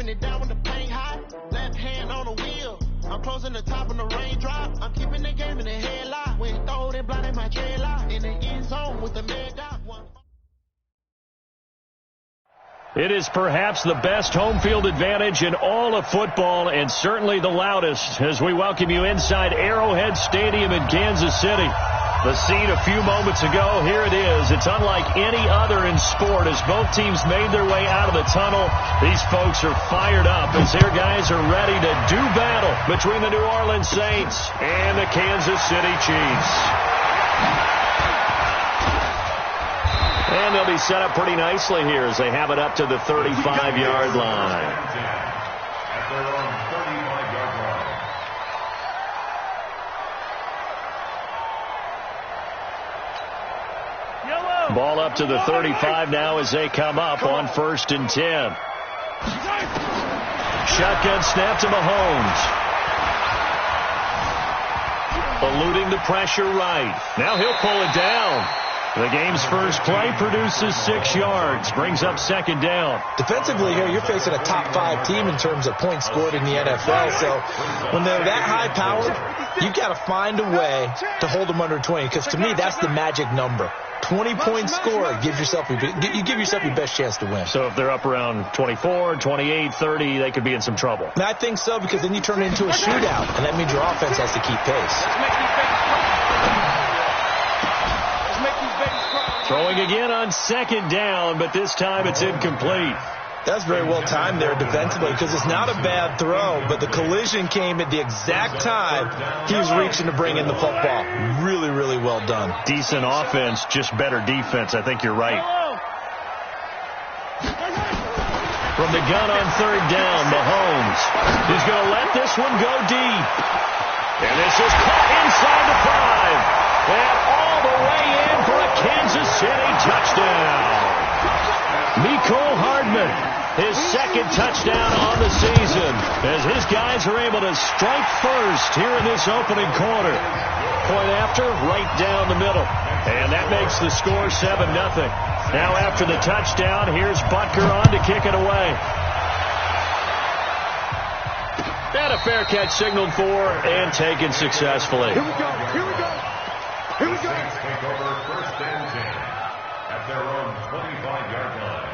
Bring it down with the paint hot. Left hand on the wheel. I'm closing the top on the raindrop. I'm keeping the game in the headlock. When throwed and blinded my dreadlock. In the end zone with the man got one. It is perhaps the best home field advantage in all of football, and certainly the loudest, as we welcome you inside Arrowhead Stadium in Kansas City. The scene a few moments ago, here it is. It's unlike any other in sport as both teams made their way out of the tunnel. These folks are fired up as their guys are ready to do battle between the New Orleans Saints and the Kansas City Chiefs. And they'll be set up pretty nicely here as they have it up to the 35-yard line. At their own 35-yard line. Ball up to the 35 now as they come up on 1st and 10. Shotgun snap to Mahomes. Eluding the pressure right. Now he'll pull it down. The game's first play produces 6 yards, brings up 2nd down. Defensively here, you're facing a top 5 team in terms of points scored in the NFL. So when they're that high powered, you got to find a way to hold them under 20. Because to me, that's the magic number. 20 points scored, you give yourself your best chance to win. So if they're up around 24, 28, 30, they could be in some trouble. And I think so, because then you turn it into a shootout, and that means your offense has to keep pace. Throwing again on 2nd down, but this time it's incomplete. That's very well timed there defensively, because it's not a bad throw, but the collision came at the exact time he was reaching to bring in the football. Really, really well done. Decent offense, just better defense. I think you're right. From the gun on 3rd down, Mahomes is going to let this one go deep. And this is caught inside the 5. And all the way in for a Kansas City touchdown. Mecole Hardman, his 2nd touchdown on the season, as his guys are able to strike first here in this opening quarter. Point after, right down the middle. And that makes the score 7-0. Now after the touchdown, here's Butker on to kick it away. And a fair catch signaled for and taken successfully. Here we go. Here we go. Saints take over 1st and 10 at their own 25-yard line.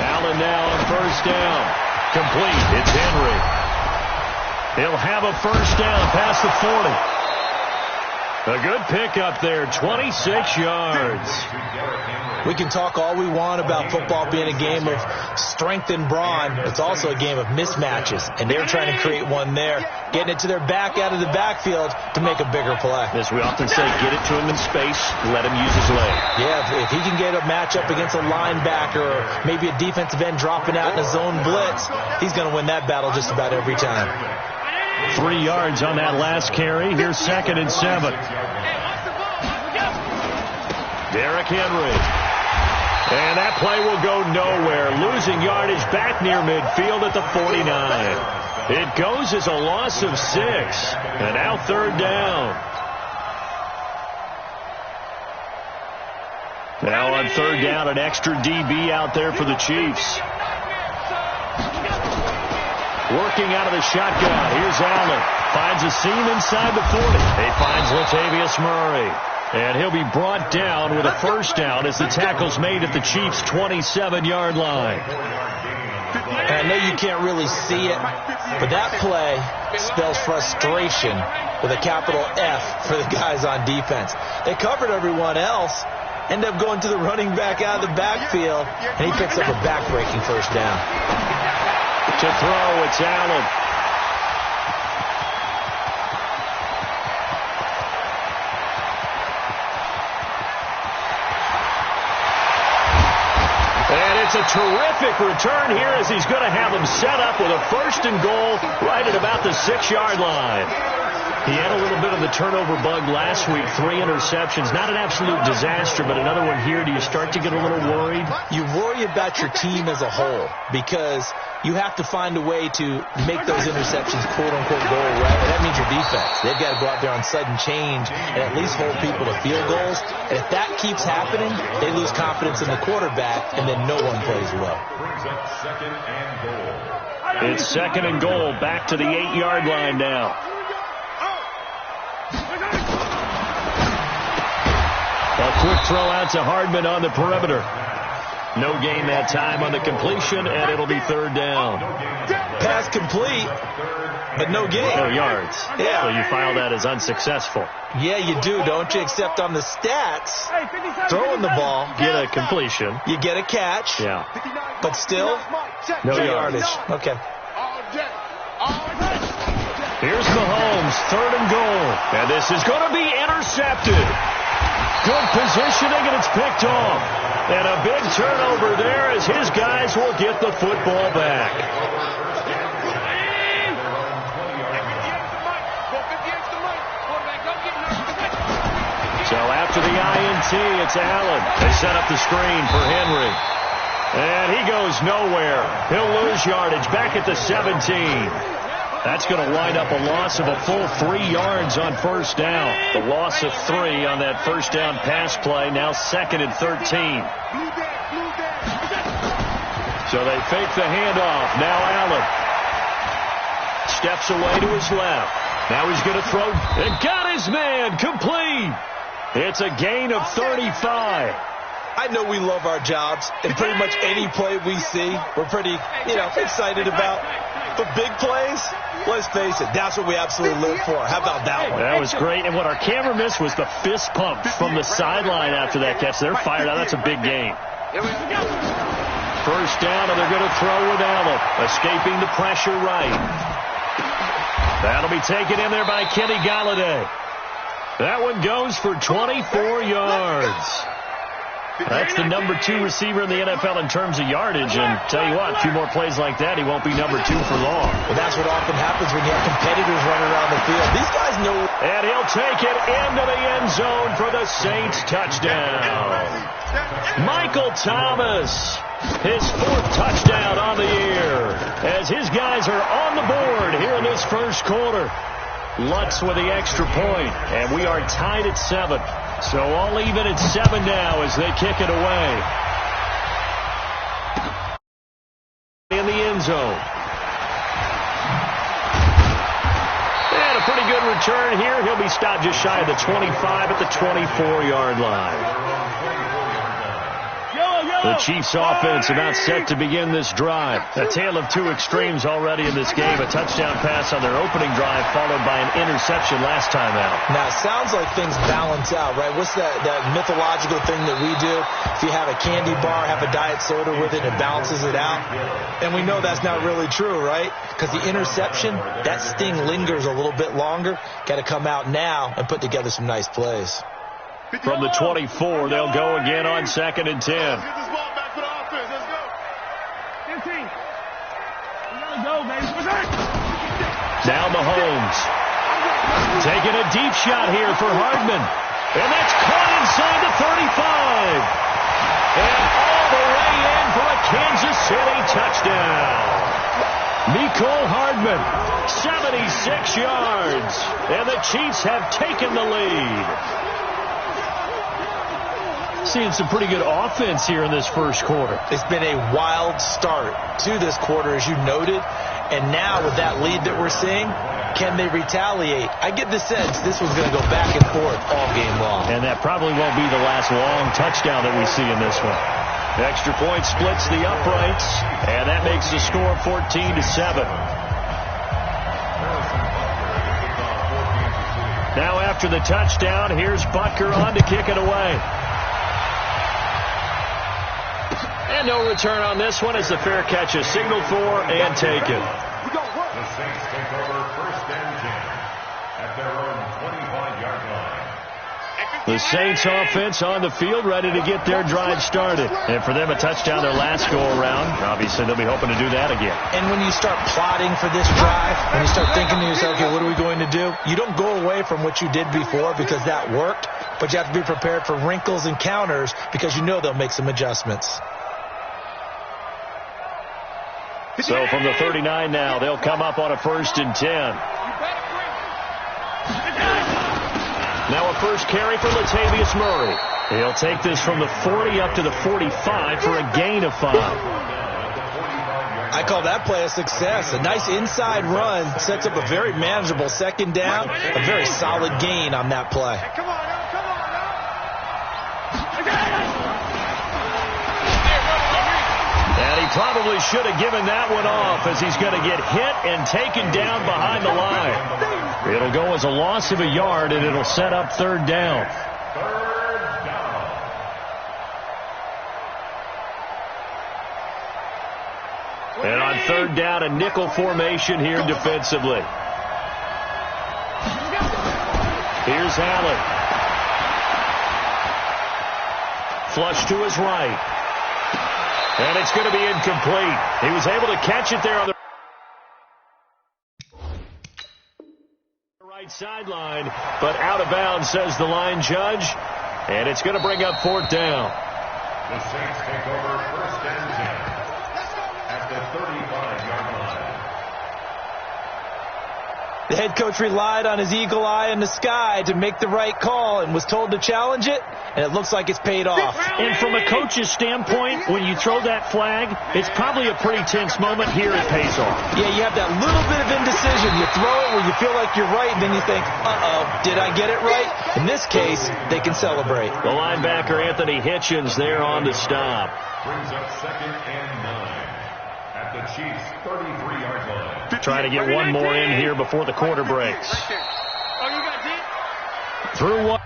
Allen now on 1st down. Complete. It's Henry. He'll have a 1st down past the 40. A good pickup there, 26 yards. We can talk all we want about football being a game of strength and brawn. It's also a game of mismatches, and they're trying to create one there, getting it to their back out of the backfield to make a bigger play. As we often say, get it to him in space, let him use his leg. Yeah, if he can get a matchup against a linebacker or maybe a defensive end dropping out in a zone blitz, he's going to win that battle just about every time. 3 yards on that last carry. Here's 2nd and 7. Derrick Henry. And that play will go nowhere. Losing yardage back near midfield at the 49. It goes as a loss of 6. And now 3rd down. Now on 3rd down, an extra DB out there for the Chiefs. Working out of the shotgun. Here's Allen. Finds a seam inside the 40. He finds Latavius Murray. And he'll be brought down with a 1st down as the tackle's made at the Chiefs' 27-yard line. And I know you can't really see it, but that play spells frustration with a capital F for the guys on defense. They covered everyone else, end up going to the running back out of the backfield, and he picks up a back-breaking 1st down. To throw, it's Allen. And it's a terrific return here as he's going to have them set up with a 1st and goal right at about the 6-yard line. He had a little bit of the turnover bug last week, 3 interceptions. Not an absolute disaster, but another one here. Do you start to get a little worried? You worry about your team as a whole because you have to find a way to make those interceptions quote-unquote go away. And that means your defense. They've got to go out there on sudden change and at least hold people to field goals. And if that keeps happening, they lose confidence in the quarterback, and then no one plays well. Brings up 2nd and goal. It's 2nd and goal. Back to the 8-yard line now. A quick throw out to Hardman on the perimeter. No gain that time on the completion, and it'll be 3rd down. Pass complete, but no gain. No yards. Yeah. So you file that as unsuccessful. Yeah, you do, don't you? Except on the stats, throwing the ball, Get a completion. you get a catch, Yeah. but still, No yardage. yardage. Okay. Here's Mahomes, 3rd and goal. And this is going to be intercepted. Good positioning, and it's picked off. And a big turnover there as his guys will get the football back. So after the INT, it's Allen. They set up the screen for Henry. And he goes nowhere. He'll lose yardage back at the 17. That's going to wind up a loss of a full 3 yards on 1st down. The loss of 3 on that 1st down pass play. Now 2nd and 13. So they fake the handoff. Now Allen steps away to his left. Now he's going to throw. And got his man. Complete. It's a gain of 35. I know we love our jobs, and pretty much any play we see, we're pretty, excited about. But big plays, let's face it, that's what we absolutely live for. How about that one? That was great. And what our camera missed was the fist pump from the sideline after that catch. They're fired out. That's a big gain. 1st down, and they're going to throw with Allen. Escaping the pressure right. That'll be taken in there by Kenny Galladay. That one goes for 24 yards. That's the number 2 receiver in the NFL in terms of yardage. And tell you what, a few more plays like that, he won't be number 2 for long. Well, that's what often happens when you have competitors running around the field. These guys know. And he'll take it into the end zone for the Saints touchdown. Michael Thomas, his 4th touchdown on the year, as his guys are on the board here in this 1st quarter. Lutz with the extra point, and we are tied at 7. So all even at 7 now as they kick it away. In the end zone. And a pretty good return here. He'll be stopped just shy of the 25 at the 24-yard line. The Chiefs offense about set to begin this drive. A tale of 2 extremes already in this game. A touchdown pass on their opening drive followed by an interception last time out. Now, it sounds like things balance out, right? What's that mythological thing that we do? If you have a candy bar, have a diet soda with it, it balances it out. And we know that's not really true, right? Because the interception, that sting lingers a little bit longer. Got to come out now and put together some nice plays. From the 24, they'll go again on 2nd and 10. Now Mahomes taking a deep shot here for Hardman. And that's caught inside the 35. And all the way in for a Kansas City touchdown. Mecole Hardman, 76 yards. And the Chiefs have taken the lead. Seeing some pretty good offense here in this 1st quarter. It's been a wild start to this quarter, as you noted. And now with that lead that we're seeing, can they retaliate? I get the sense this was going to go back and forth all game long. And that probably won't be the last long touchdown that we see in this one. The extra point splits the uprights, and that makes the score 14-7. Now after the touchdown, here's Butker on to kick it away. And no return on this one as the fair catch is signaled for and taken. The Saints take over 1st and 10 at their own 25-yard line. The Saints offense on the field, ready to get their drive started. And for them, a touchdown their last go-around. Obviously, they'll be hoping to do that again. And when you start plotting for this drive, when you start thinking to yourself, okay, what are we going to do? You don't go away from what you did before because that worked, but you have to be prepared for wrinkles and counters because you know they'll make some adjustments. So from the 39 now, they'll come up on a 1st and 10. Now a first carry for Latavius Murray. He'll take this from the 40 up to the 45 for a gain of 5. I call that play a success. A nice inside run sets up a very manageable 2nd down. A very solid gain on that play. And he probably should have given that one off as he's going to get hit and taken down behind the line. It'll go as a loss of a yard, and it'll set up 3rd down. And on 3rd down, a nickel formation here defensively. Here's Allen. Flush to his right. And it's going to be incomplete. He was able to catch it there on the right sideline, but out of bounds, says the line judge. And it's going to bring up 4th down. The Saints take over 1st and 10 at the 35-yard line. The head coach relied on his eagle eye in the sky to make the right call and was told to challenge it, and it looks like it's paid off. And from a coach's standpoint, when you throw that flag, it's probably a pretty tense moment. Here it pays off. Yeah, you have that little bit of indecision. You throw it where you feel like you're right, and then you think, uh-oh, did I get it right? In this case, they can celebrate. The linebacker, Anthony Hitchens, there on the stop. Brings up 2nd and 9 at the Chiefs' 33-yard line. Trying to get one more in here before the quarter breaks. Through one.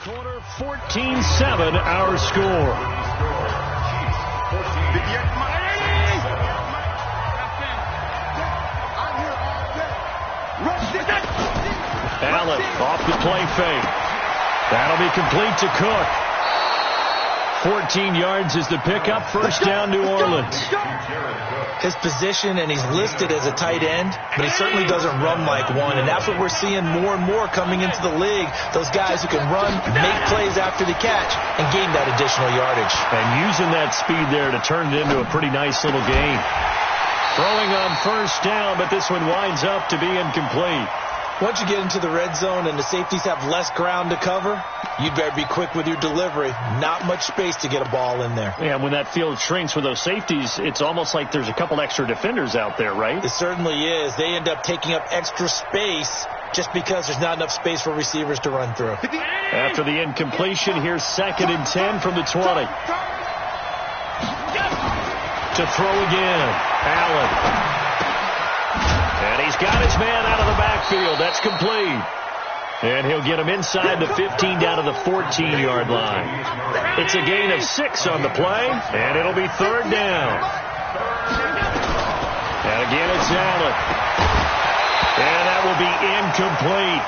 Quarter 14-7, our score. Allen off the play fake. That'll be complete to Cook. 14 yards is the pickup. 1st down, New Orleans. His position, and he's listed as a tight end, but he certainly doesn't run like one, and that's what we're seeing more and more coming into the league. Those guys who can run, make plays after the catch, and gain that additional yardage. And using that speed there to turn it into a pretty nice little gain. Throwing on 1st down, but this one winds up to be incomplete. Once you get into the red zone and the safeties have less ground to cover, you'd better be quick with your delivery. Not much space to get a ball in there. Yeah, when that field shrinks with those safeties, it's almost like there's a couple extra defenders out there, right? It certainly is. They end up taking up extra space just because there's not enough space for receivers to run through. After the incompletion, here's 2nd and 10 from the 20. To throw again, Allen. And he's got his man out of the backfield. That's complete. And he'll get him inside the 15 down to the 14-yard line. It's a gain of 6 on the play, and it'll be 3rd down. And again, it's Allen. And that will be incomplete.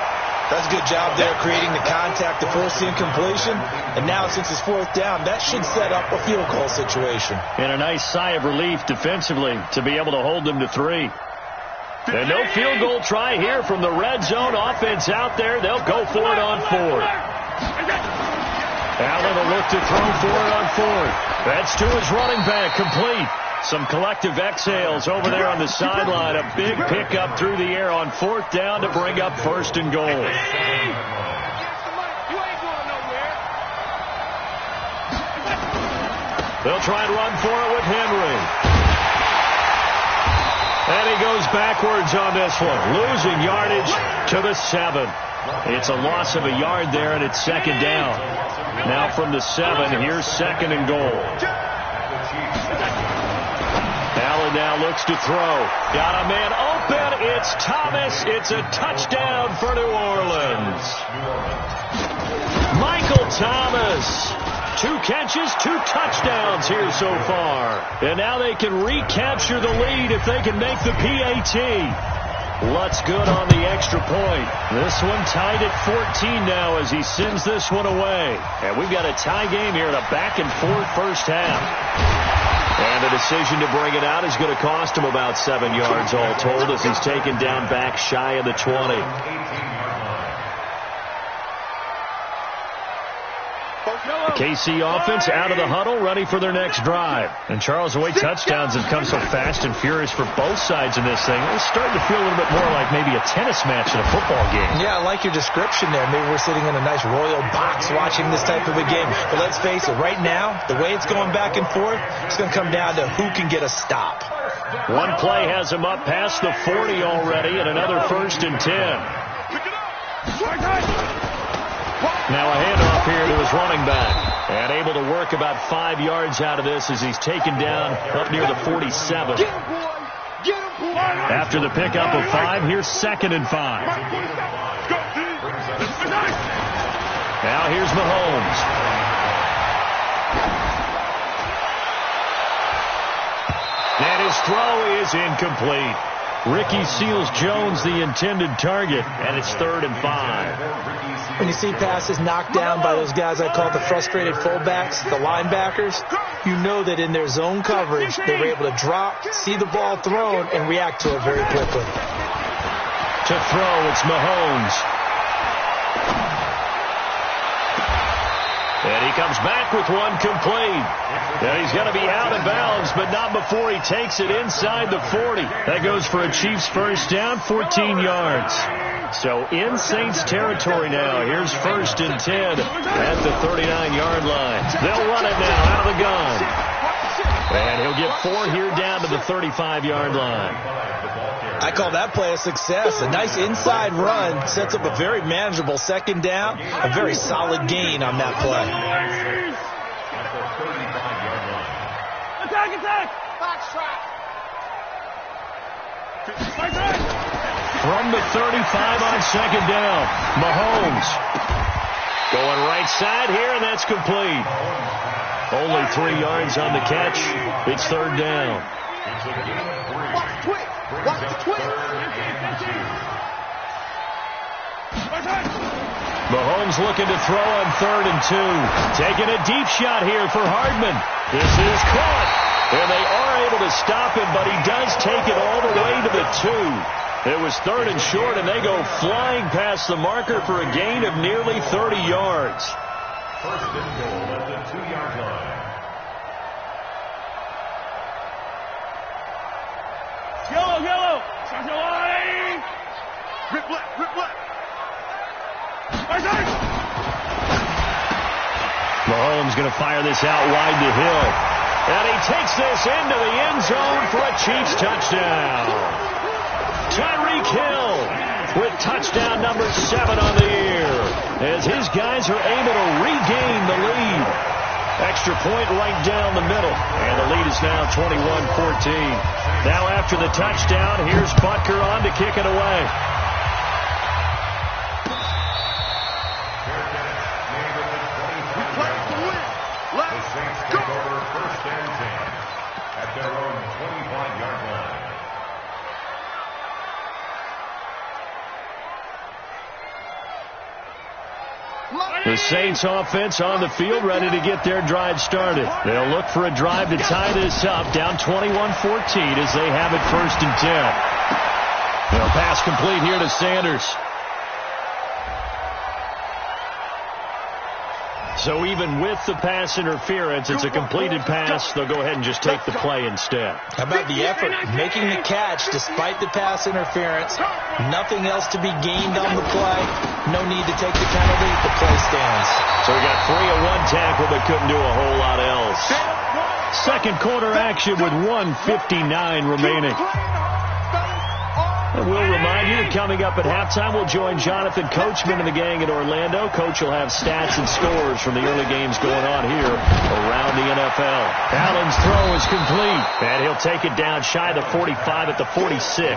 That's a good job there, creating the contact to force the incompletion. And now, since it's 4th down, that should set up a field goal situation. And a nice sigh of relief defensively to be able to hold them to 3. And no field goal try here from the red zone offense out there. They'll go for it on 4th. Allen will look to throw for it on 4th. That's to his running back, complete. Some collective exhales over there on the sideline. A big pickup through the air on 4th down to bring up 1st and goal. They'll try and run for it with Henry. And he goes backwards on this one, losing yardage to the 7. It's a loss of a yard there, and it's second down. Now from the 7, here's second and goal. Allen now looks to throw. Got a man open. It's Thomas. It's a touchdown for New Orleans. Michael Thomas. 2 catches, 2 touchdowns here so far. And now they can recapture the lead if they can make the PAT. Lutz good on the extra point. This one tied at 14 now as he sends this one away. And we've got a tie game here in a back-and-forth first half. And the decision to bring it out is going to cost him about 7 yards all told as he's taken down back shy of the 20. KC offense out of the huddle, ready for their next drive. And Charles, the way touchdowns have come so fast and furious for both sides in this thing, it's starting to feel a little bit more like maybe a tennis match in a football game. Yeah, I like your description there. Maybe we're sitting in a nice royal box watching this type of a game. But let's face it, right now, the way it's going back and forth, it's going to come down to who can get a stop. One play has him up past the 40 already, and another 1st and 10. Now a handoff here to his running back. And able to work about 5 yards out of this as he's taken down up near the 47. After the pickup of 5, here's 2nd and 5. Now here's Mahomes. And his throw is incomplete. Ricky Seals-Jones the intended target, and it's 3rd and 5. When you see passes knocked down by those guys I call the frustrated fullbacks, the linebackers, you know that in their zone coverage, they were able to drop, see the ball thrown, and react to it very quickly. To throw, it's Mahomes. And he comes back with one complete. And he's going to be out of bounds, but not before he takes it inside the 40. That goes for a Chiefs first down, 14 yards. So in Saints territory now. Here's 1st and 10 at the 39-yard line. They'll run it now out of the gun. And he'll get 4 here down to the 35-yard line. I call that play a success. A nice inside run sets up a very manageable 2nd down. A very solid gain on that play. Attack! Box trap! From the 35 on 2nd down, Mahomes going right side here, and that's complete. Only 3 yards on the catch. It's 3rd down. Watch the twist! Mahomes looking to throw on 3rd and 2. Taking a deep shot here for Hardman. This is caught. And they are able to stop him, but he does take it all the way to the 2. It was 3rd and short, and they go flying past the marker for a gain of nearly 30 yards. 1st and goal at the 2-yard line. Yellow! Shut your line! Rip left! Mahomes going to fire this out wide to Hill. And he takes this into the end zone for a Chiefs touchdown. Tyreek Hill with touchdown number 7 on the year as his guys are able to regain the lead. Extra point right down the middle. And the lead is now 21-14. Now after the touchdown, here's Butker on to kick it away. The Saints offense on the field ready to get their drive started. They'll look for a drive to tie this up down 21-14 as they have it 1st and 10. They'll pass complete here to Sanders. So even with the pass interference, it's a completed pass. They'll go ahead and just take the play instead. How about the effort? Making the catch despite the pass interference. Nothing else to be gained on the play. No need to take the penalty. The play stands. So we got 3 on 1 tackle, but couldn't do a whole lot else. 2nd quarter action with 1:59 remaining. And we'll remind you that coming up at halftime, we'll join Jonathan Coachman and the gang in Orlando. Coach will have stats and scores from the early games going on here around the NFL. Allen's throw is complete, and he'll take it down shy of the 45 at the 46.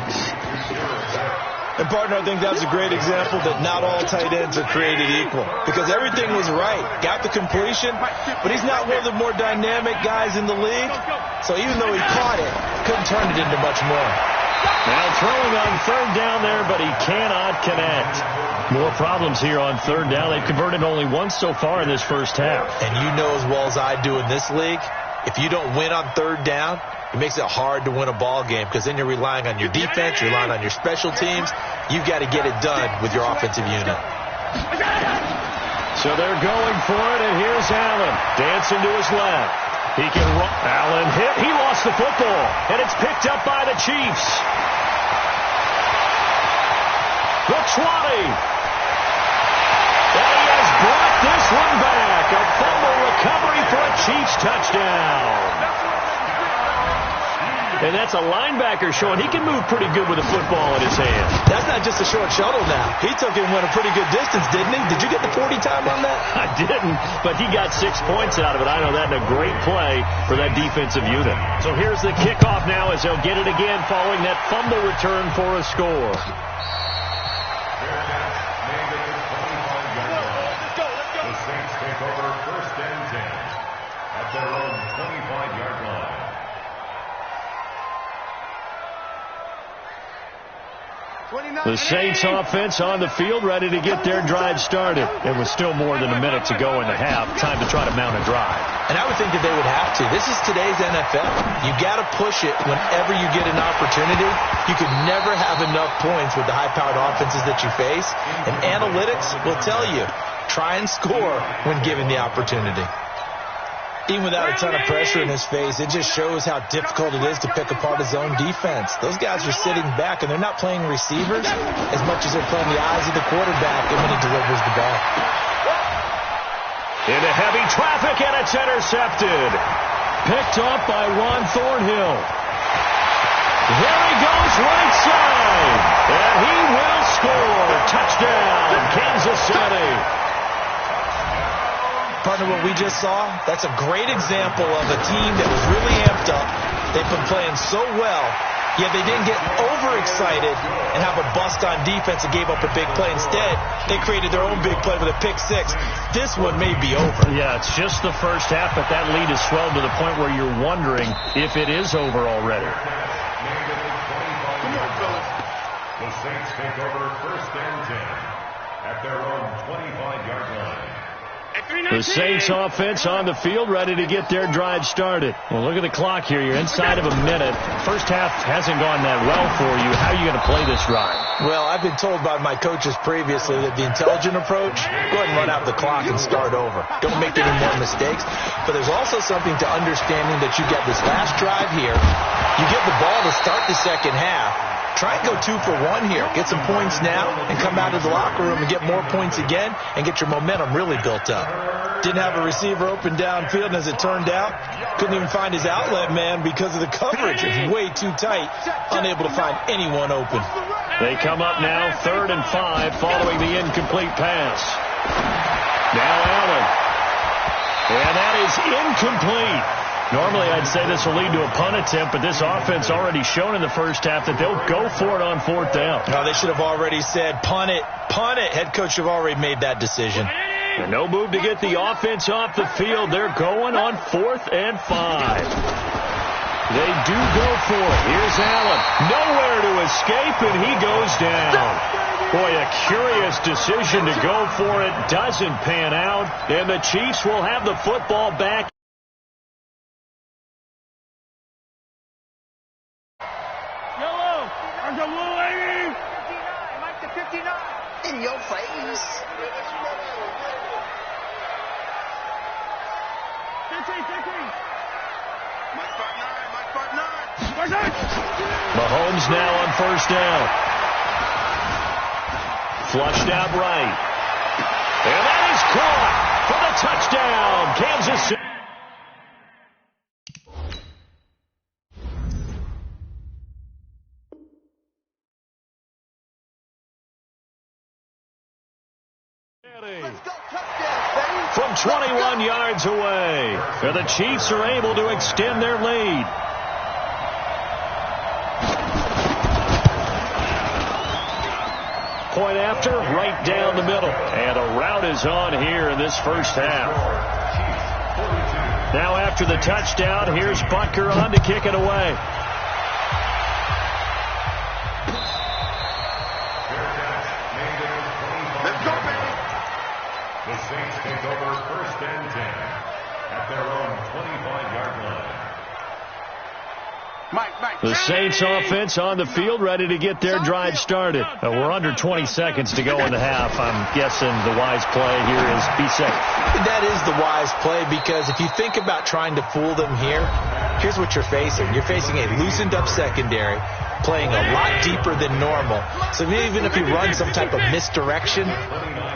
And, partner, I think that was a great example that not all tight ends are created equal, because everything was right. Got the completion, but he's not one of the more dynamic guys in the league. So even though he caught it, couldn't turn it into much more. Now throwing on third down there, but he cannot connect. More problems here on third down. They've converted only once so far in this first half. And you know as well as I do in this league, if you don't win on third down, it makes it hard to win a ball game, because then you're relying on your defense, you're relying on your special teams. You've got to get it done with your offensive unit. So they're going for it, and here's Allen dancing to his left. He can run. Allen hit. He lost the football, and it's picked up by the Chiefs. Brooks Watley. And he has brought this one back. A fumble recovery for a Chiefs touchdown. And that's a linebacker showing he can move pretty good with a football in his hand. That's not just a short shuttle now. He took it and went a pretty good distance, didn't he? Did you get the 40 time on that? I didn't, but he got 6 points out of it. I know that in a great play for that defensive unit. So here's the kickoff now as they'll get it again following that fumble return for a score. The Saints take over 1st and 10 at their own 25-yard line. The Saints offense on the field, ready to get their drive started. It was still more than a minute to go in the half. Time to try to mount a drive. And I would think that they would have to. This is today's NFL. You got to push it whenever you get an opportunity. You could never have enough points with the high-powered offenses that you face. And analytics will tell you, try and score when given the opportunity. Even without a ton of pressure in his face, it just shows how difficult it is to pick apart his own defense. Those guys are sitting back, and they're not playing receivers as much as they're playing the eyes of the quarterback and when he delivers the ball. Into heavy traffic, and it's intercepted. Picked up by Ron Thornhill. There he goes right side, and he will score. Touchdown, Kansas City. Partner, what we just saw, that's a great example of a team that was really amped up. They've been playing so well, yet they didn't get overexcited and have a bust on defense and gave up a big play. Instead, they created their own big play with a pick six. This one may be over. Yeah, it's just the first half, but that lead has swelled to the point where you're wondering if it is over already. The Saints take over 1st and 10 at their own 25-yard line. The Saints offense on the field, ready to get their drive started. Well, look at the clock here. You're inside of a minute. First half hasn't gone that well for you. How are you going to play this drive? Well, I've been told by my coaches previously that the intelligent approach, go ahead and run out the clock and start over. Don't make any more mistakes. But there's also something to understanding that you get this last drive here. You get the ball to start the second half. Try and go 2 for 1 here. Get some points now and come out of the locker room and get more points again and get your momentum really built up. Didn't have a receiver open downfield, and as it turned out, couldn't even find his outlet man because of the coverage. It was way too tight, unable to find anyone open. They come up now 3rd and 5 following the incomplete pass. Now Allen. And that is incomplete. Normally, I'd say this will lead to a punt attempt, but this offense already shown in the first half that they'll go for it on 4th down. No, they should have already said, punt it, punt it. Head coach should have already made that decision. And no move to get the offense off the field. They're going on 4th and 5. They do go for it. Here's Allen. Nowhere to escape, and he goes down. Boy, a curious decision to go for it. Doesn't pan out, and the Chiefs will have the football back. In your face. 15. Mike 5'9". Mahomes now on 1st down. Flushed out right. And that is caught for the touchdown, Kansas City. Let's go touchdown, baby. From 21 yards away, the Chiefs are able to extend their lead. Point after, right down the middle. And a rout is on here in this first half. Now after the touchdown, here's Butker on to kick it away. Let's go, baby. The Saints take over 1st and 10 at their own 25-yard line. The Saints offense on the field, ready to get their drive started. We're under 20 seconds to go in the half. I'm guessing the wise play here is be safe. That is the wise play, because if you think about trying to fool them here, here's what you're facing. You're facing a loosened up secondary, playing a lot deeper than normal. So even if you run some type of misdirection,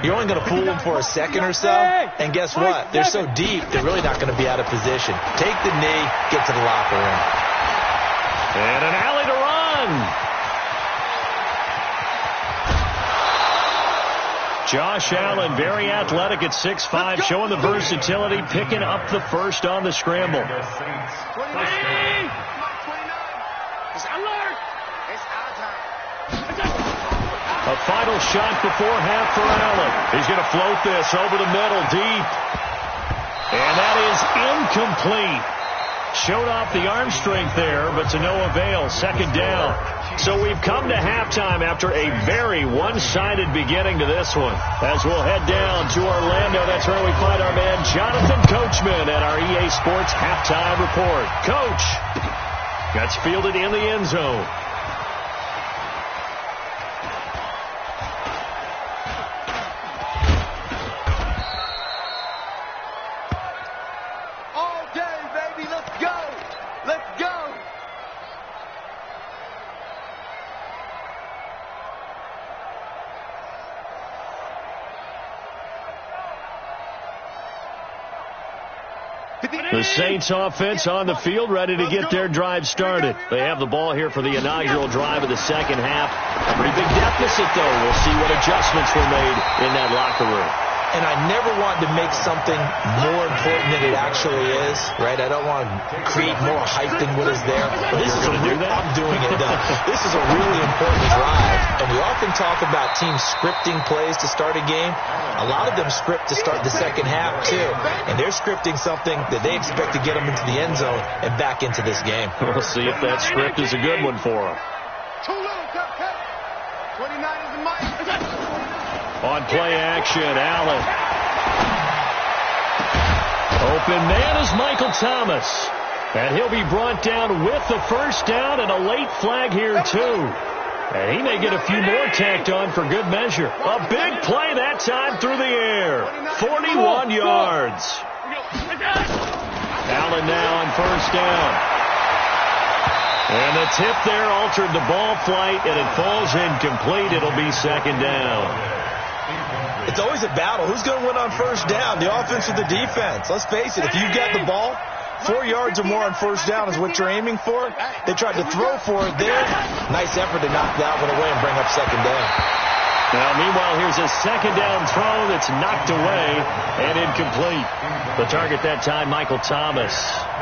you're only going to fool them for a second or so. And guess what? They're so deep, they're really not going to be out of position. Take the knee, get to the locker room. And an alley to run. Josh Allen, very athletic at 6'5", showing the versatility, picking up the first on the scramble. It's alert. It's our time. A final shot before half for Allen. He's going to float this over the middle, deep. And that is incomplete. Showed off the arm strength there, but to no avail. Second down. So we've come to halftime after a very one-sided beginning to this one. As we'll head down to Orlando, that's where we find our man Jonathan Coachman at our EA Sports Halftime Report. Coach, that's fielded in the end zone. The Saints offense on the field, ready to get their drive started. They have the ball here for the inaugural drive of the second half. A pretty big deficit, though. We'll see what adjustments were made in that locker room. And I never want to make something more important than it actually is, right? I don't want to create more hype than what is there. But this is I'm doing it, though. This is a really important drive. And we often talk about teams scripting plays to start a game. A lot of them script to start the second half, too. And they're scripting something that they expect to get them into the end zone and back into this game. We'll see if that script is a good one for them. Too little, cut. 29 is the mic. On play action, Allen. Open man is Michael Thomas. And he'll be brought down with the first down and a late flag here, too. And he may get a few more tacked on for good measure. A big play that time through the air. 41 yards. Allen now on first down. And the tip there altered the ball flight, and it falls incomplete. It'll be second down. It's always a battle. Who's going to win on first down, the offense or the defense? Let's face it, if you've got the ball, 4 yards or more on first down is what you're aiming for. They tried to throw for it there. Nice effort to knock that one away and bring up second down. Now, meanwhile, here's a second down throw that's knocked away and incomplete. The target that time, Michael Thomas.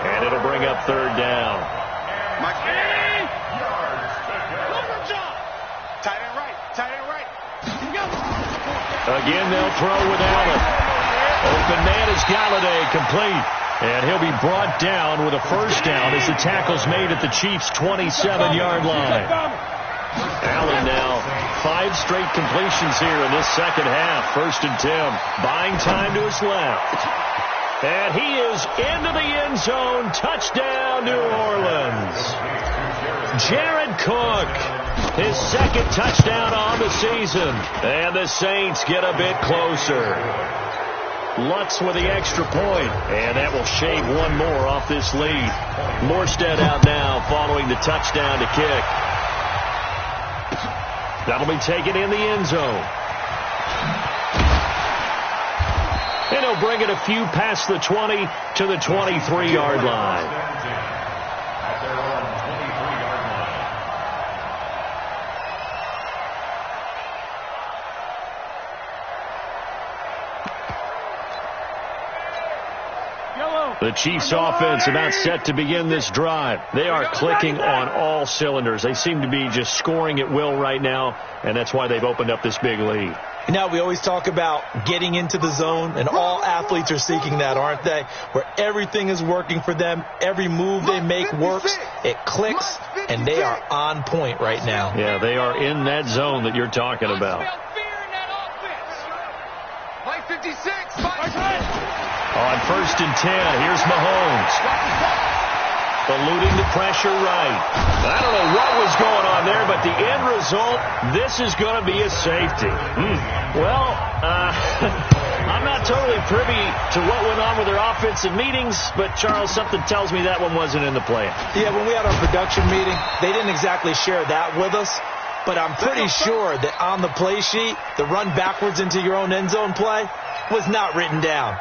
And it'll bring up third down. Again, they'll throw with Allen. Open man is Galladay, complete. And he'll be brought down with a first down as the tackle's made at the Chiefs' 27-yard line. Allen now 5 straight completions here in this second half. 1st and 10. Buying time to his left. And he is into the end zone. Touchdown, New Orleans. Jared Cook, his second touchdown on the season. And the Saints get a bit closer. Lutz with the extra point, and that will shave one more off this lead. Morstead out now following the touchdown to kick. That'll be taken in the end zone. And he'll bring it a few past the 20 to the 23-yard line. The Chiefs offense about set to begin this drive. They are clicking on all cylinders. They seem to be just scoring at will right now, and that's why they've opened up this big lead. Now, we always talk about getting into the zone, and all athletes are seeking that, aren't they? Where everything is working for them. Every move they make works. It clicks, and they are on point right now. Yeah, they are in that zone that you're talking about. Play 56. On 1st and 10, here's Mahomes. Eluding the pressure right. I don't know what was going on there, but the end result, this is going to be a safety. Well, I'm not totally privy to what went on with their offensive meetings, but, Charles, something tells me that one wasn't in the plan. Yeah, when we had our production meeting, they didn't exactly share that with us, but I'm pretty sure that on the play sheet, the run backwards into your own end zone play was not written down.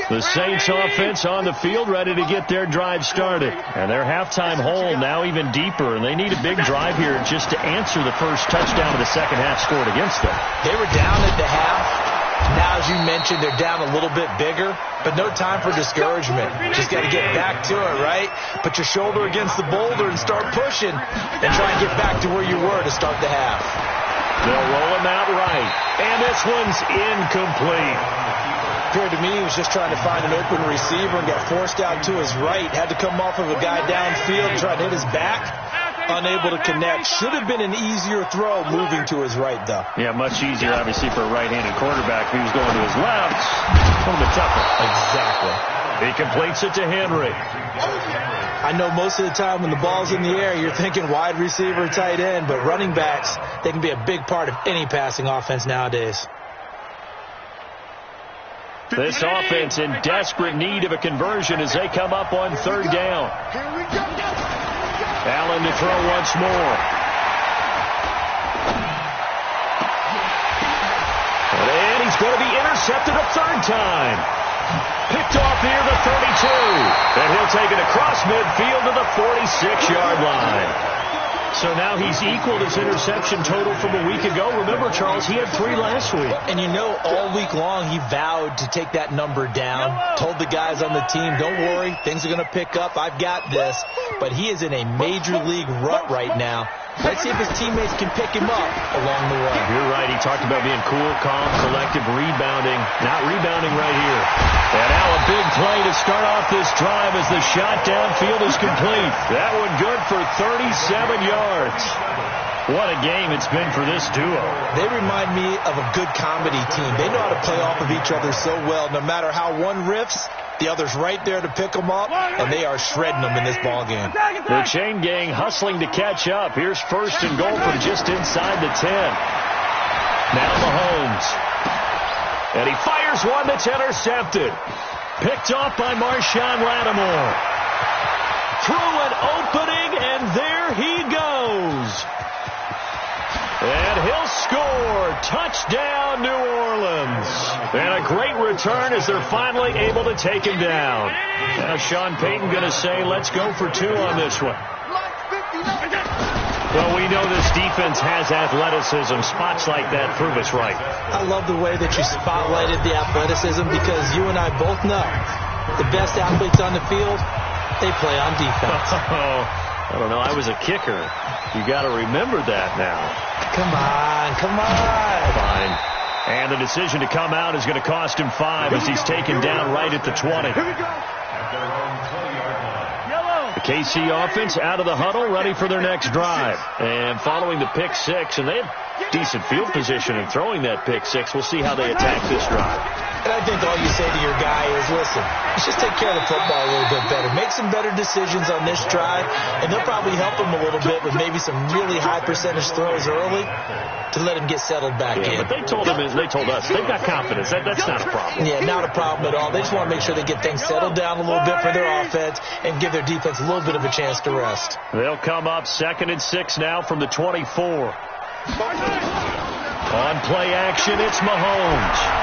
The Saints offense on the field, ready to get their drive started. And their halftime hole now even deeper, and they need a big drive here just to answer the first touchdown of the second half scored against them. They were down at the half. Now, as you mentioned, they're down a little bit bigger, but no time for discouragement. Just got to get back to it, right? Put your shoulder against the boulder and start pushing, and try and get back to where you were to start the half. They'll roll him out right, and this one's incomplete. Appeared to me he was just trying to find an open receiver and got forced out to his right. Had to come off of a guy downfield, trying to hit his back. Unable to connect. Should have been an easier throw moving to his right, though. Yeah, much easier, obviously, for a right-handed quarterback. If he was going to his left, a little bit tougher. Exactly. He completes it to Henry. I know most of the time when the ball's in the air, you're thinking wide receiver, tight end, but running backs, they can be a big part of any passing offense nowadays. This offense in desperate need of a conversion as they come up on 3rd down. Allen to throw once more. And he's going to be intercepted a 3rd time. Picked off near the 32. And he'll take it across midfield to the 46-yard line. So now he's equaled his interception total from a week ago. Remember, Charles, he had 3 last week. And you know, all week long he vowed to take that number down. Told the guys on the team, don't worry, things are going to pick up. I've got this. But he is in a major league rut right now. Let's see if his teammates can pick him up along the way. You're right. He talked about being cool, calm, collective, rebounding. Not rebounding right here. And now a big play to start off this drive as the shot downfield is complete. That one good for 37 yards. What a game it's been for this duo. They remind me of a good comedy team. They know how to play off of each other so well. No matter how one riffs, the other's right there to pick them up, and they are shredding them in this ballgame. The chain gang hustling to catch up. Here's 1st and goal from just inside the 10. Now Mahomes. And he fires one that's intercepted. Picked off by Marshawn Lattimore. Through an opening, and there he goes. And he'll score. Touchdown, New Orleans. And a great return as they're finally able to take him down. Now Sean Payton going to say, let's go for 2 on this one. Well, we know this defense has athleticism. Spots like that prove us right. I love the way that you spotlighted the athleticism because you and I both know the best athletes on the field, they play on defense. I don't know. I was a kicker. You got to remember that now. Come on. Fine. And the decision to come out is going to cost him 5 as he's taken down right at the 20. At their own 20-yard line. The KC offense out of the huddle, ready for their next drive. And following the pick 6, and they have decent field position in throwing that pick 6. We'll see how they attack this drive. And I think all you say to your guy is, listen, let's just take care of the football a little bit better. Make some better decisions on this drive, and they'll probably help him a little bit with maybe some really high percentage throws early to let him get settled back in. But they told us they've got confidence. That's not a problem. Yeah, not a problem at all. They just want to make sure they get things settled down a little bit for their offense and give their defense a little bit of a chance to rest. They'll come up 2nd and 6 now from the 24. On play action, it's Mahomes.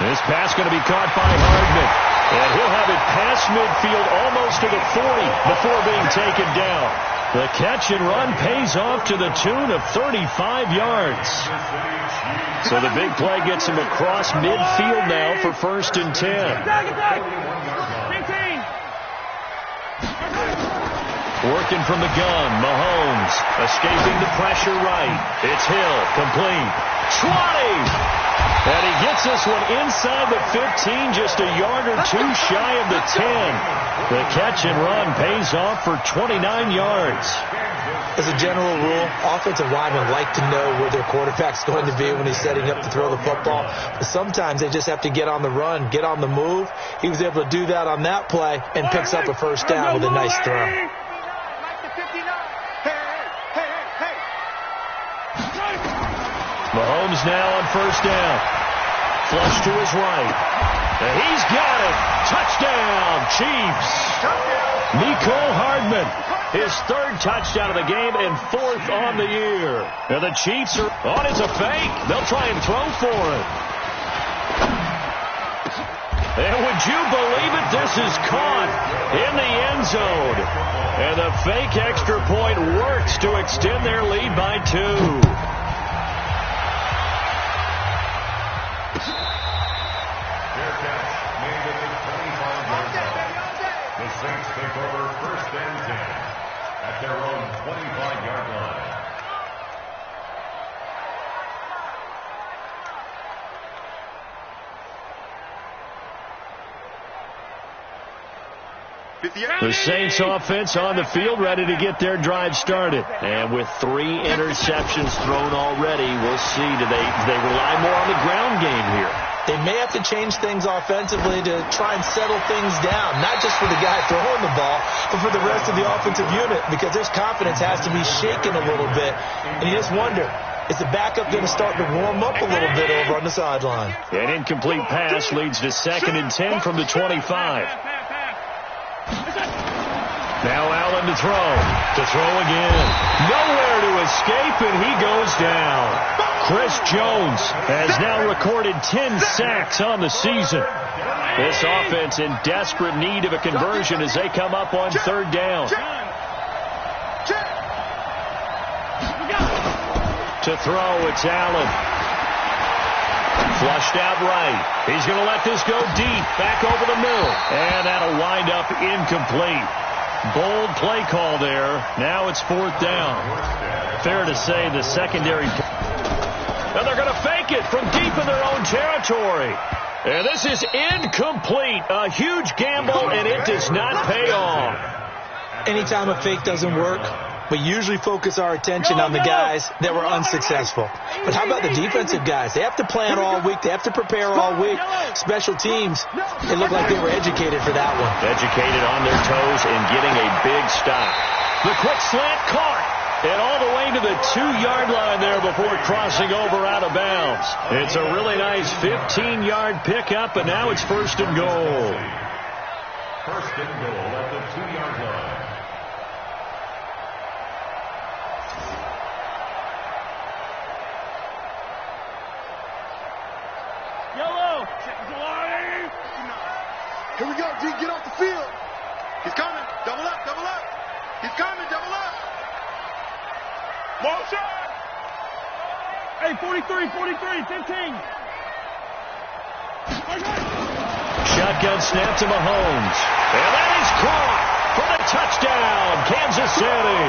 This pass going to be caught by Hardman. And he'll have it past midfield almost to the 40 before being taken down. The catch and run pays off to the tune of 35 yards. So the big play gets him across midfield now for 1st and 10. Working from the gun, Mahomes escaping the pressure right. It's Hill, complete. 20! And he gets this one inside the 15, just a yard or two shy of the 10. The catch and run pays off for 29 yards. As a general rule, offensive linemen like to know where their quarterback's going to be when he's setting up to throw the football. But sometimes they just have to get on the run, get on the move. He was able to do that on that play and picks up a 1st down with a nice throw. Mahomes now on 1st down. Flush to his right. And he's got it. Touchdown, Chiefs. Mecole Hardman, his 3rd touchdown of the game and 4th on the year. And the Chiefs are on. It's a fake. They'll try and throw for it. And would you believe it? This is caught in the end zone. And the fake extra point works to extend their lead by 2. Saints take over 1st and 10 at their own 25-yard line. The Saints offense on the field ready to get their drive started. And with 3 interceptions thrown already, we'll see. Do they rely more on the ground game here? They may have to change things offensively to try and settle things down, not just for the guy throwing the ball, but for the rest of the offensive unit, because their confidence has to be shaken a little bit. And you just wonder, is the backup going to start to warm up a little bit over on the sideline? An incomplete pass leads to 2nd and 10 from the 25. Now Allen to throw again. Nowhere to escape, and he goes down. Chris Jones has now recorded 10 sacks on the season. This offense in desperate need of a conversion as they come up on 3rd down. To throw, it's Allen. Flushed out right. He's going to let this go deep, back over the middle. And that'll wind up incomplete. Bold play call there. Now it's 4th down. Fair to say the secondary. And they're going to fake it from deep in their own territory. And this is incomplete. A huge gamble, and it does not pay off. Anytime a fake doesn't work, we usually focus our attention on the guys that were unsuccessful. But how about the defensive guys? They have to plan all week. They have to prepare all week. Special teams, it looked like they were educated for that one. Educated on their toes and getting a big stop. The quick slant caught. And all the way to the 2-yard line there before crossing over out of bounds. It's a really nice 15-yard pickup, and now it's 1st and goal. 1st and goal at the 2-yard line. Yellow. Here we go, D. Get off the field. He's coming. Double up, double up. He's coming, double up. Motion! Hey, 43, 15. Shotgun snap to Mahomes. And that is caught for the touchdown, Kansas City.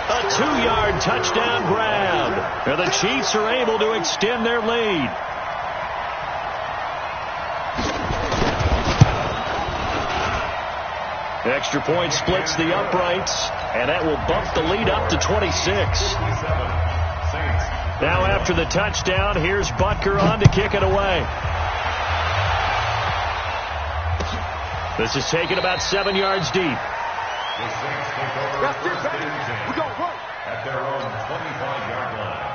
A 2-yard touchdown grab. And the Chiefs are able to extend their lead. Extra point splits the uprights, and that will bump the lead up to 26. Now after the touchdown, here's Butker on to kick it away. This is taken about 7 yards deep. The Saints take over 1st and 10 at their own 25-yard line.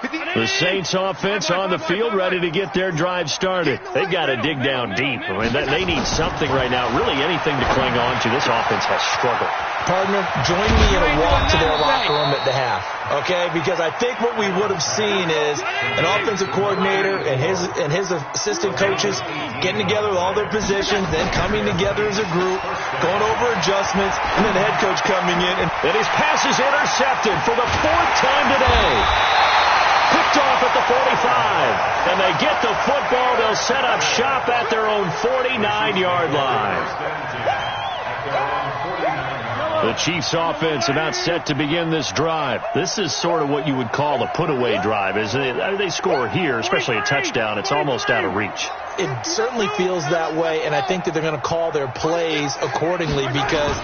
The Saints offense on the field, ready to get their drive started. They've got to dig down deep. I mean, they need something right now, really anything to cling on to. This offense has struggled. Partner, join me in a walk to their locker room at the half, okay? Because I think what we would have seen is an offensive coordinator and his assistant coaches getting together with all their positions, then coming together as a group, going over adjustments, and then the head coach coming in. And his pass is intercepted for the 4th time today. Picked off at the 45. And they get the football. They'll set up shop at their own 49-yard line. The Chiefs offense about set to begin this drive. This is sort of what you would call a put-away drive. They score here, especially a touchdown. It's almost out of reach. It certainly feels that way, and I think that they're going to call their plays accordingly because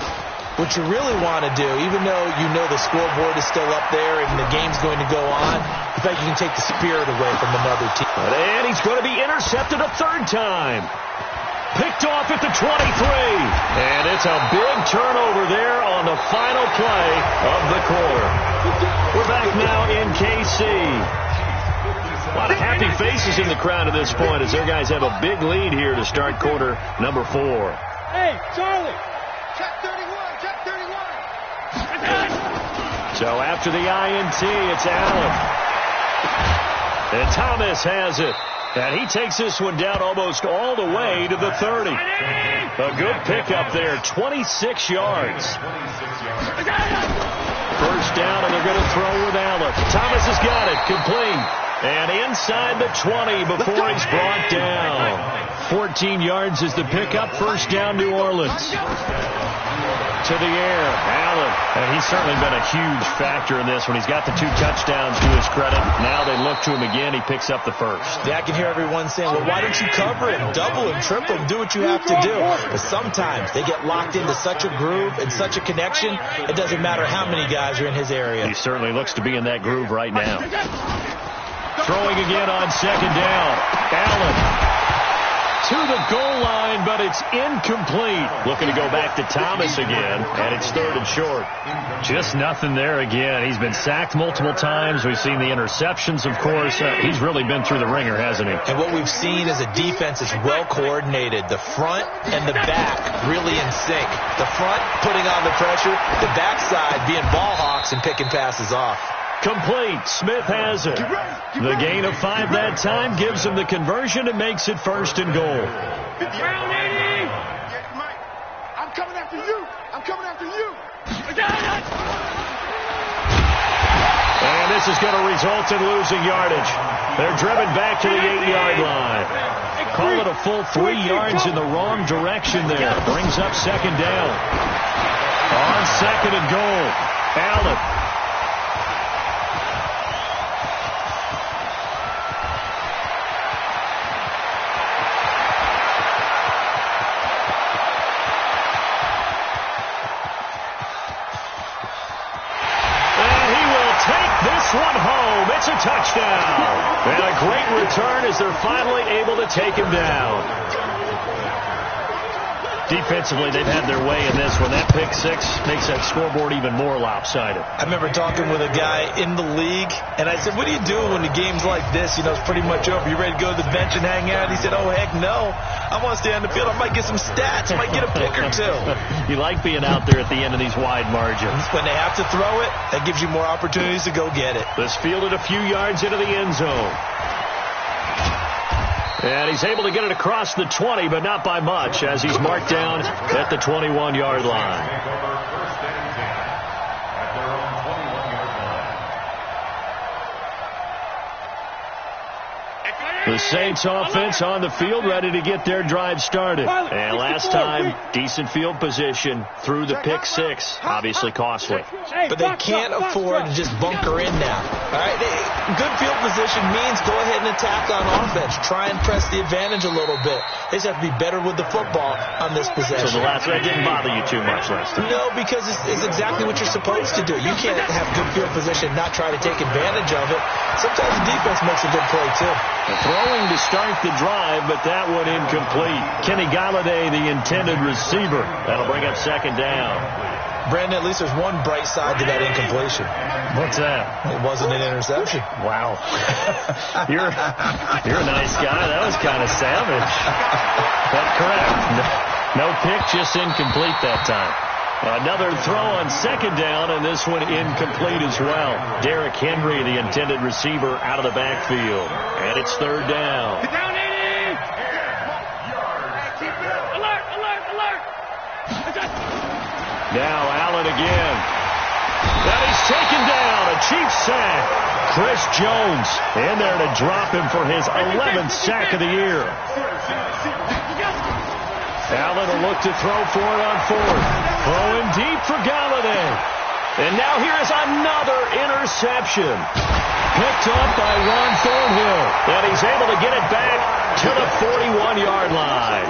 what you really want to do, even though you know the scoreboard is still up there and the game's going to go on, in fact, you can take the spirit away from another team. And he's going to be intercepted a 3rd time. Picked off at the 23. And it's a big turnover there on the final play of the quarter. We're back now in KC. A lot of happy faces in the crowd at this point as their guys have a big lead here to start quarter number 4. Hey, Charlie. Check 31. Check 31. So after the INT, it's Allen. And Thomas has it. And he takes this one down almost all the way to the 30. A good pickup there, 26 yards. First down, and they're going to throw with Allen. Thomas has got it, complete. And inside the 20 before he's brought down. 14 yards is the pickup. First down, New Orleans. To the air, Allen. And he's certainly been a huge factor in this when he's got the 2 touchdowns to his credit. Now they look to him again. He picks up the first. Yeah, I can hear everyone saying, well, why don't you cover him, double him, triple him, do what you have to do. But sometimes they get locked into such a groove and such a connection, it doesn't matter how many guys are in his area. He certainly looks to be in that groove right now. Throwing again on 2nd down. Allen to the goal line, but it's incomplete. Looking to go back to Thomas again, and it's 3rd and short. Just nothing there again. He's been sacked multiple times. We've seen the interceptions, of course. He's really been through the ringer, hasn't he? And what we've seen is a defense that's well coordinated. The front and the back really in sync. The front putting on the pressure, the backside being ball hawks and picking passes off. Complete. Smith has it. The gain of 5 that time gives him the conversion and makes it 1st and goal. I'm coming after you. I'm coming after you. And this is going to result in losing yardage. They're driven back to the 8-yard line. Call it a full 3 yards in the wrong direction there. Brings up 2nd down. On 2nd and goal, Allen. One home. It's a touchdown. And a great return as they're finally able to take him down. Defensively, they've had their way in this one. That pick 6 makes that scoreboard even more lopsided. I remember talking with a guy in the league, and I said, what do you do when the game's like this? You know, it's pretty much over. You ready to go to the bench and hang out? He said, oh, heck no. I want to stay on the field. I might get some stats. I might get a pick or 2. You like being out there at the end of these wide margins. When they have to throw it, that gives you more opportunities to go get it. This fielded a few yards into the end zone. And he's able to get it across the 20, but not by much, as he's marked down at the 21-yard line. The Saints offense on the field ready to get their drive started. And last time, decent field position through the pick 6. Obviously costly. But they can't afford to just bunker in now. All right? Good field position means go ahead and attack on offense. Try and press the advantage a little bit. They just have to be better with the football on this possession. So the last one didn't bother you too much last time? No, because it's exactly what you're supposed to do. You can't have good field position and not try to take advantage of it. Sometimes the defense makes a good play, too. Throwing to start the drive, but that one incomplete. Kenny Galladay, the intended receiver. That'll bring up 2nd down. Brandon, at least there's one bright side to that incompletion. What's that? It wasn't an interception. Wow. You're a nice guy. That was kind of savage. But correct. No pick, just incomplete that time. Another throw on second down, and this one incomplete as well. Derrick Henry, the intended receiver, out of the backfield. And it's third down. Get down, Eddie! Alert, alert, alert! Now Allen again. That is taken down. A cheap sack. Chris Jones in there to drop him for his 11th sack of the year. Allen will look to throw for it on fourth. Throwing deep for Galladay. And now here is another interception. Picked up by Ron Thornhill. And he's able to get it back to the 41-yard line.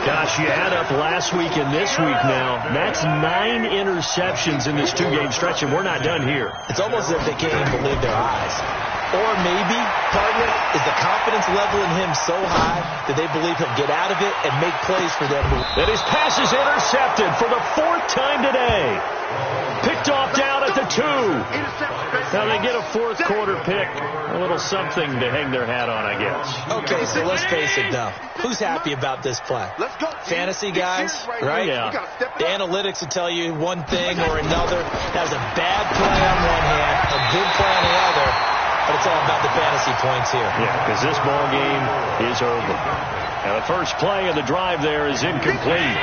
Gosh, you add up last week and this week now. That's 9 interceptions in this two-game stretch, and we're not done here. It's almost as if they can't even believe their eyes. Or maybe, partner, is the confidence level in him so high that they believe he'll get out of it and make plays for them. And his pass is intercepted for the 4th time today. Picked off down at the 2. Now they get a fourth quarter pick. A little something to hang their hat on, I guess. Okay, so let's face it now. Who's happy about this play? Fantasy guys, right? Yeah. The analytics will tell you one thing or another. That was a bad play on one hand, a good play on the other. But it's all about the fantasy points here. Yeah, because this ball game is over. Now the first play of the drive there is incomplete.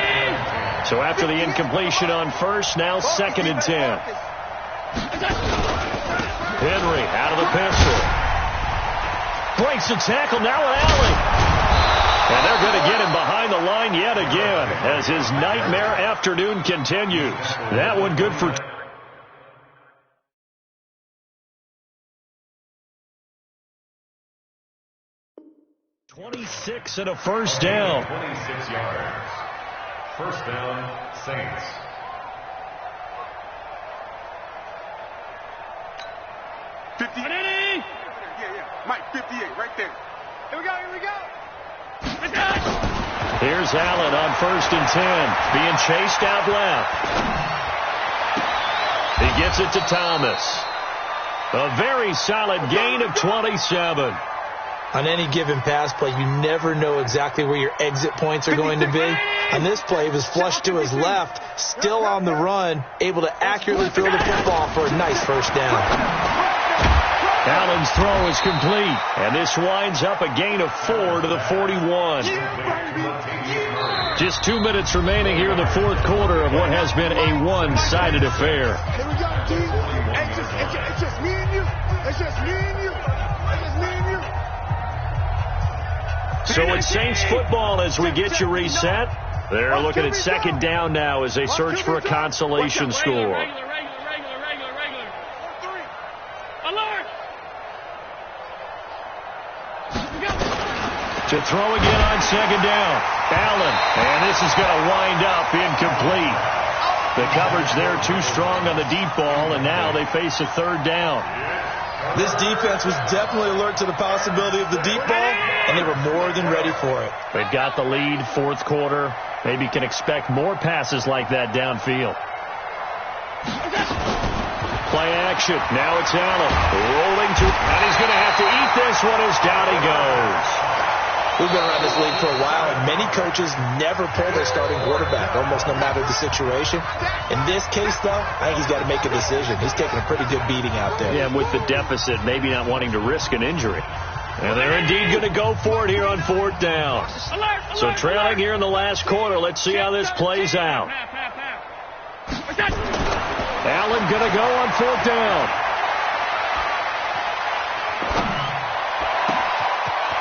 So after the incompletion on first, now 2nd and 10. Henry out of the pistol. Breaks the tackle, now an alley. And they're going to get him behind the line yet again as his nightmare afternoon continues. That one good for 26 and a first down. 26 yards. First down, Saints. Mike, 58, right there. Here we go, here we go. Here's Allen on 1st and 10. Being chased out left. He gets it to Thomas. A very solid gain of 27. On any given pass play, you never know exactly where your exit points are going to be. On this play, he was flushed to his left, still on the run, able to accurately throw the football for a nice first down. Allen's throw is complete, and this winds up a gain of 4 to the 41. Just 2 minutes remaining here in the fourth quarter of what has been a one-sided affair. Here we go, G. It's just me and you. It's just me and you. It's just me and you. So it's Saints football as we get you reset. They're looking at 2nd down now as they search for a consolation score. To throw again on 2nd down. Allen, and this is going to wind up incomplete. The coverage there too strong on the deep ball, and now they face a 3rd down. This defense was definitely alert to the possibility of the deep ball, and they were more than ready for it. They've got the lead, fourth quarter. Maybe can expect more passes like that downfield. Play action. Now it's Allen. Rolling to, and he's going to have to eat this one as down he goes. We've been around this league for a while, and many coaches never pull their starting quarterback, almost no matter the situation. In this case, though, I think he's got to make a decision. He's taking a pretty good beating out there. Yeah, with the deficit, maybe not wanting to risk an injury. And they're indeed going to go for it here on 4th down. So trailing here in the last quarter, let's see how this plays out. Allen going to go on 4th down.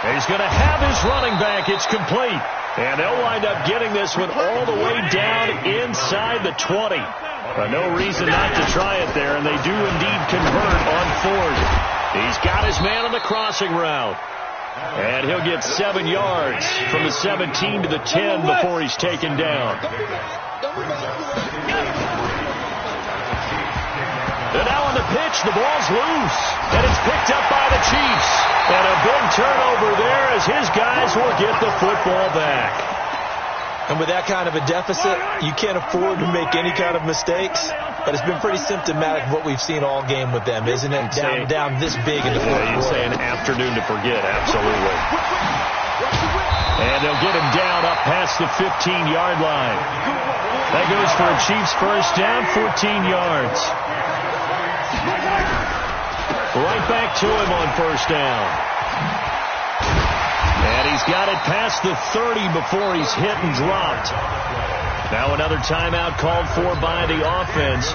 He's going to have his running back. It's complete. And they'll wind up getting this one all the way down inside the 20. No reason not to try it there, and they do indeed convert on 4th. He's got his man on the crossing route. And he'll get 7 yards from the 17 to the 10 before he's taken down. And now on the pitch, the ball's loose. And it's picked up by the Chiefs. And a big turnover there as his guys will get the football back. And with that kind of a deficit, you can't afford to make any kind of mistakes. But it's been pretty symptomatic of what we've seen all game with them, isn't it? Down this big in the fourth quarter. You'd say an afternoon to forget, absolutely. And they'll get him down up past the 15-yard line. That goes for a Chiefs first down, 14 yards. Right back to him on first down. And he's got it past the 30 before he's hit and dropped. Now another timeout called for by the offense.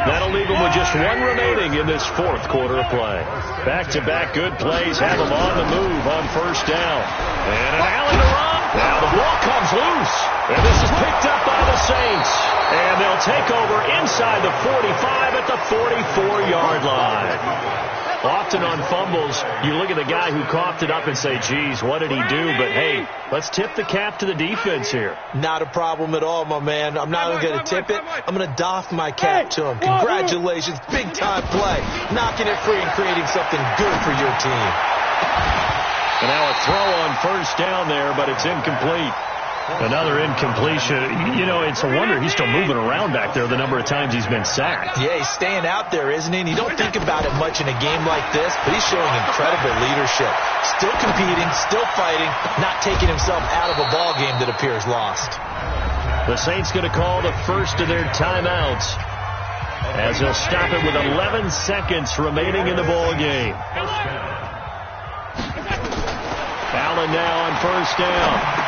That'll leave him with just one remaining in this fourth quarter of play. Back-to-back good plays have him on the move on first down. And an alley to run. Now the ball comes loose. And this is picked up by the Saints. And they'll take over inside the 45 at the 44-yard line. Often on fumbles, you look at the guy who coughed it up and say, geez, what did he do? But, hey, let's tip the cap to the defense here. Not a problem at all, my man. I'm not even going to tip it. I'm going to doff my cap to him. Congratulations. Big-time play. Knocking it free and creating something good for your team. And now a throw on first down there, but it's incomplete. Another incompletion. You know, it's a wonder he's still moving around back there the number of times he's been sacked. Yeah, he's staying out there, isn't he? And you don't think about it much in a game like this, but he's showing incredible leadership. Still competing, still fighting, not taking himself out of a ball game that appears lost. The Saints going to call the first of their timeouts as they'll stop it with 11 seconds remaining in the ball game. Allen now on first down.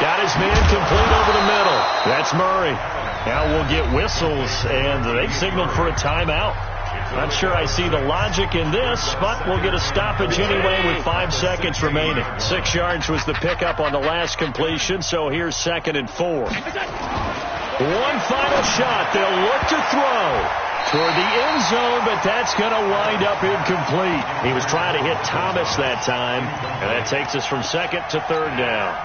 Got his man complete over the middle. That's Murray. Now we'll get whistles, and they've signaled for a timeout. Not sure I see the logic in this, but we'll get a stoppage anyway with 5 seconds remaining. 6 yards was the pickup on the last completion, so here's 2nd and 4. One final shot. They'll look to throw toward the end zone, but that's going to wind up incomplete. He was trying to hit Thomas that time, and that takes us from 2nd to 3rd down.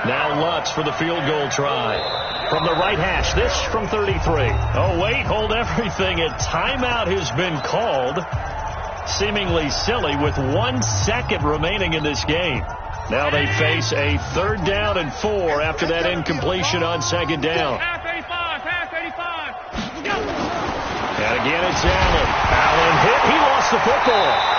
Now Lutz for the field goal try. From the right hash, this from 33. Oh, wait, hold everything. A timeout has been called. Seemingly silly with 1 second remaining in this game. Now they face a 3rd down and 4 after that incompletion on 2nd down. And again it's Allen. Allen hit. He lost the football.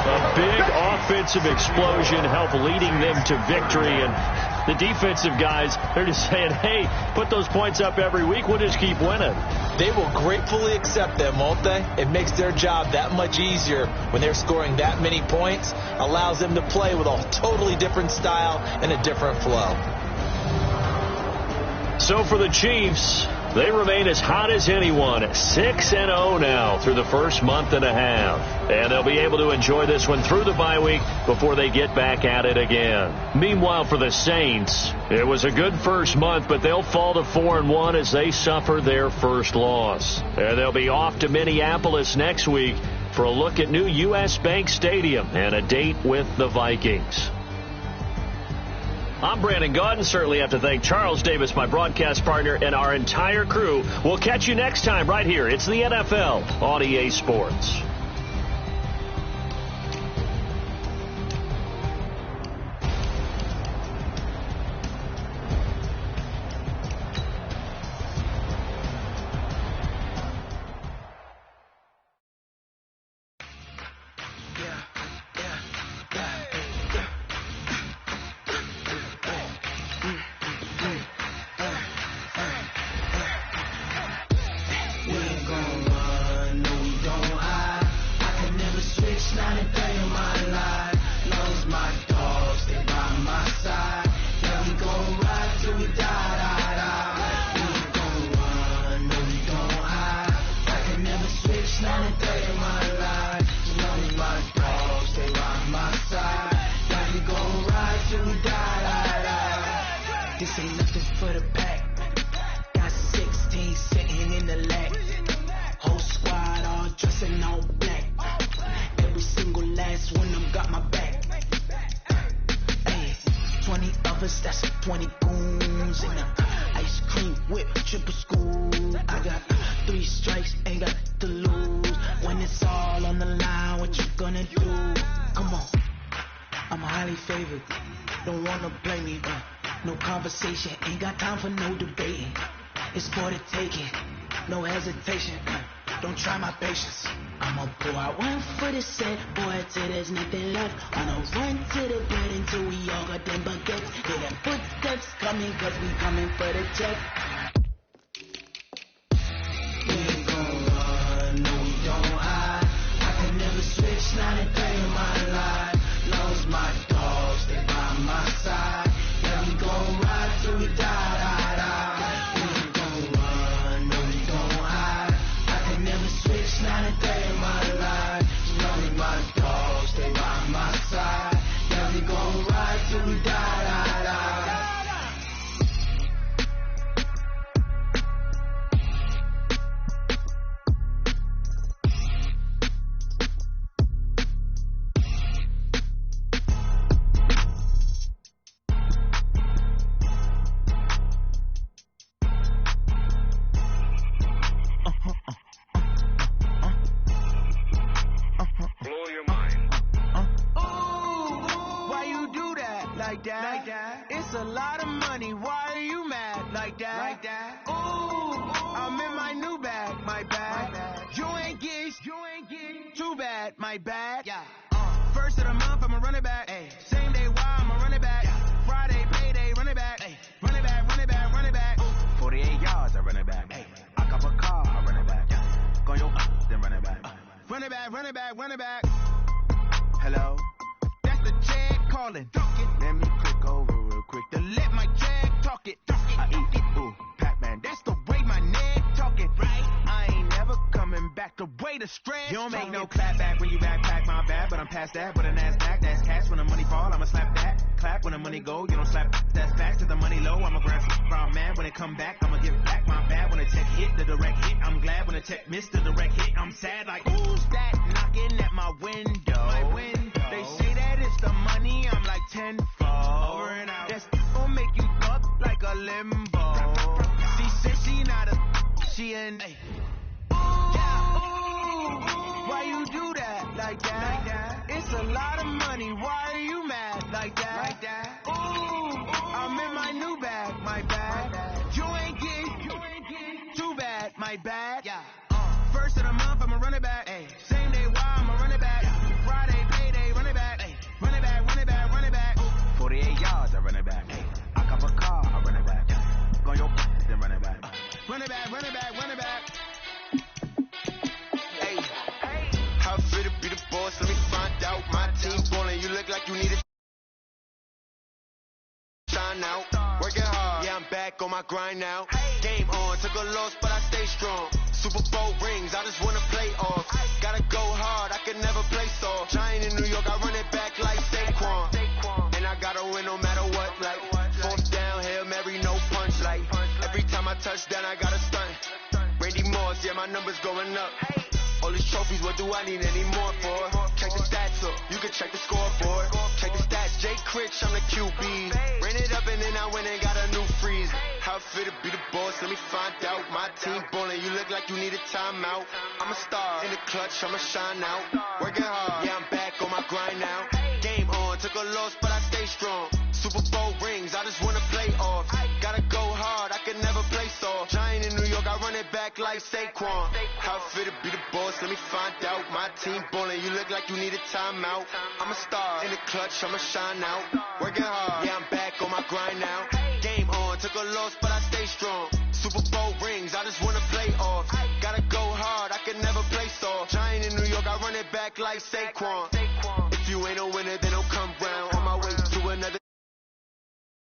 A big offensive explosion helped leading them to victory. And the defensive guys, they're just saying, hey, put those points up every week. We'll just keep winning. They will gratefully accept them, won't they? It makes their job that much easier when they're scoring that many points. Allows them to play with a totally different style and a different flow. So for the Chiefs, they remain as hot as anyone, 6-0 now through the first month and a half. And they'll be able to enjoy this one through the bye week before they get back at it again. Meanwhile, for the Saints, it was a good first month, but they'll fall to 4-1 as they suffer their first loss. And they'll be off to Minneapolis next week for a look at new U.S. Bank Stadium and a date with the Vikings. I'm Brandon Gaudin. Certainly have to thank Charles Davis, my broadcast partner, and our entire crew. We'll catch you next time right here. It's the NFL on EA Sports. I'm highly favored. Don't wanna blame me, no conversation. Ain't got time for no debating. It's for the taking, no hesitation. Don't try my patience. I'ma pull out one for the set, boy, till there's nothing left. I'ma run to the bread until we all got them baguettes. Hear them footsteps coming, cause we coming for the check. We ain't gon' run, no we don't hide. I can never switch, not a day in my life. Lost my dogs, they by my side. Yeah, we gon' ride till we die, die, die. We ain't gon' run, no we don't hide. I can never switch, not a day in my life. Lonely my dogs, they by my side. Yeah, we gon' ride till we die, die, die. It's a lot of money, why are you mad like that? Ooh, I'm in my new bag, my bad. You ain't get too bad, my bad. Yeah. First of the month, I'ma run it back. Ay. Same day, why I'ma run it back. Yeah. Friday, payday, run it back. Ay. Run it back, run it back, run it back. 48 yards, I run it back. Ay. I cop a car, I run it back. Yeah. Go your then run it back. Run it back, run it back, run it back. Hello? That's the check calling. Let me click over real quick to let my check talk it. I eat it, ooh, Pac-Man. That's the way my neck talking. Right? I ain't never coming back the way the stretch. You don't make no clap back when you backpack, my bad, but I'm past that. But a NASDAQ, that's cash. When the money fall, I'ma slap that. Clap when the money go, you don't slap. That's facts. To the money low, I'ma grab from man. When it come back, I'ma give back my bad. When the check hit, the direct hit. I'm glad when the check missed the direct hit. I'm sad like, who's that knocking at my window? My window. They say that it's the money, I'm like tenfold. Over and out. That's gon' make you up like a limbo. She said she not a, she an a. Why you do that like that? It's a lot of money, why are you mad like that? Ooh, I'm in my new bag, my bad. You ain't get too bad, my bad. Yeah. First of the month, I'ma run it back. Ay. Same day, why I'ma run it back. Friday, payday, run it back. Ay. Run it back, run it back, run it back. 48 yards, I run it back. Ay. I cop a car, I run it back. Go your then run it back. Run it back, run it back, run it back. Hey, how fit to be the boss? Let me find out. My team ballin', you look like you need a shine out. Working hard, yeah, I'm back on my grind now. Game on, took a loss, but I stay strong. Super Bowl rings, I just wanna play off. Gotta go hard, I can never play soft. Giant in New York, I run it back like Saquon. And I gotta win no matter what, like fourth down, Hail Mary, no punch, like every time I touch down, I gotta stunt. Randy Moss, yeah, my numbers going up. All these trophies, what do I need any more for? Check the stats up, you can check the scoreboard. Check the stats, Jay Critch, I'm the QB. Ran it up and then I went and got a new freeze. How fit to be the boss, let me find out. My team ballin', you look like you need a timeout. I'm a star, in the clutch, I'ma shine out. Working hard, yeah, I'm back on my grind now. Game on, took a loss, but I stay strong. Super Bowl rings, I just wanna play off. Gotta go hard, I can never play soft. Giant in New York, I run it back like Saquon. How fit to be the boss, let me find out. My team ballin', you look like you need a timeout. I'm a star, in the clutch, I'ma shine out. Working hard, yeah, I'm back on my grind now. Game on, took a loss, but I stay strong. Super Bowl rings, I just wanna play off. Gotta go hard, I can never play soft. Giant in New York, I run it back like Saquon. If you ain't a winner, then don't come round. On my way